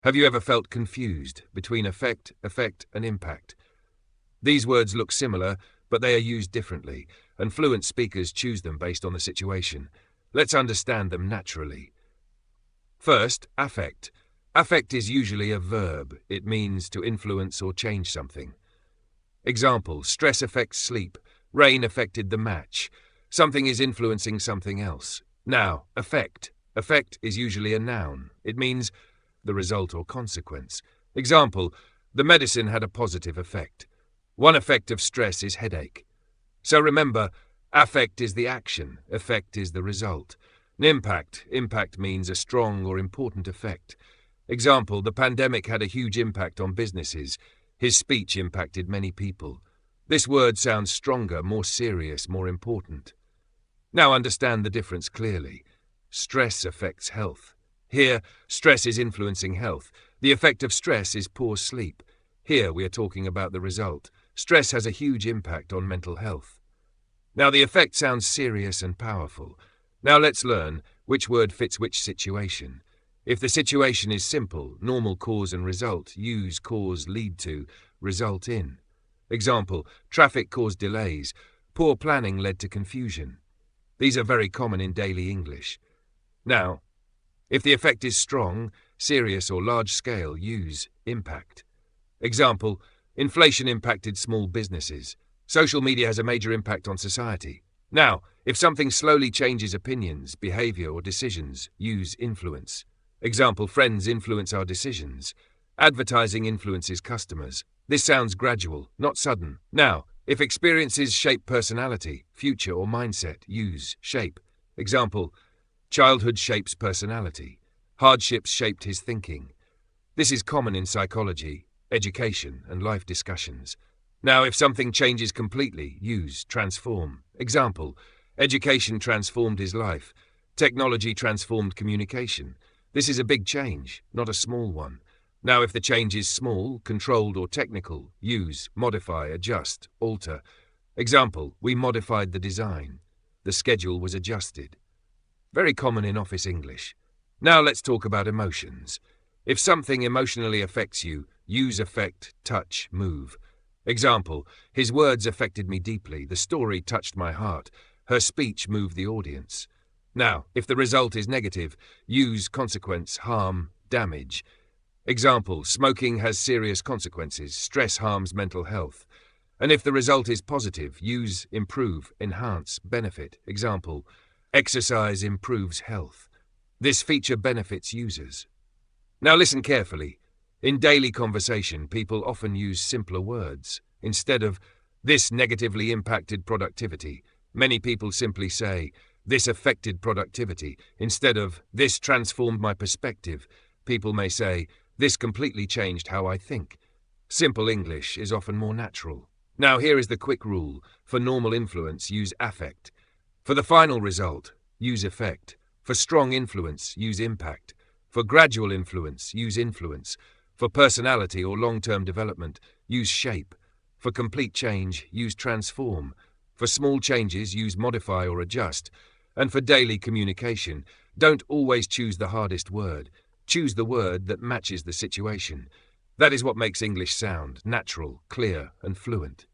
Have you ever felt confused between effect, and impact? These words look similar, but they are used differently, and fluent speakers choose them based on the situation. Let's understand them naturally. First, affect. Affect is usually a verb. It means to influence or change something. Example, stress affects sleep. Rain affected the match. Something is influencing something else. Now, effect. Effect is usually a noun. It means the result or consequence. Example, the medicine had a positive effect. One effect of stress is headache. So remember, affect is the action, effect is the result. Impact means a strong or important effect. Example, the pandemic had a huge impact on businesses. His speech impacted many people. This word sounds stronger, more serious, more important. Now understand the difference clearly. Stress affects health. Here, stress is influencing health. The effect of stress is poor sleep. Here we are talking about the result. Stress has a huge impact on mental health. Now the effect sounds serious and powerful. Now let's learn which word fits which situation. If the situation is simple, normal cause and result, use cause, lead to, result in. Example, traffic caused delays. Poor planning led to confusion. These are very common in daily English. Now, if the effect is strong, serious or large scale, use impact. Example, inflation impacted small businesses. Social media has a major impact on society. Now, if something slowly changes opinions, behavior or decisions, use influence. Example, friends influence our decisions. Advertising influences customers. This sounds gradual, not sudden. Now, if experiences shape personality, future or mindset, use shape. Example, childhood shapes personality. Hardships shaped his thinking. This is common in psychology, education, and life discussions. Now, if something changes completely, use transform. Example, education transformed his life. Technology transformed communication. This is a big change, not a small one. Now, if the change is small, controlled, or technical, use modify, adjust, alter. Example, we modified the design. The schedule was adjusted. Very common in office English. Now let's talk about emotions. If something emotionally affects you, use affect, touch, move. Example, his words affected me deeply. The story touched my heart. Her speech moved the audience. Now, if the result is negative, use consequence, harm, damage. Example, smoking has serious consequences. Stress harms mental health. And if the result is positive, use improve, enhance, benefit. Example, exercise improves health. This feature benefits users. Now listen carefully. In daily conversation, people often use simpler words. Instead of, this negatively impacted productivity, many people simply say, this affected productivity. Instead of, this transformed my perspective, people may say, this completely changed how I think. Simple English is often more natural. Now here is the quick rule. For normal influence, use affect. For the final result, use effect. For strong influence, use impact. For gradual influence, use influence. For personality or long-term development, use shape. For complete change, use transform. For small changes, use modify or adjust. And for daily communication, don't always choose the hardest word. Choose the word that matches the situation. That is what makes English sound natural, clear, and fluent.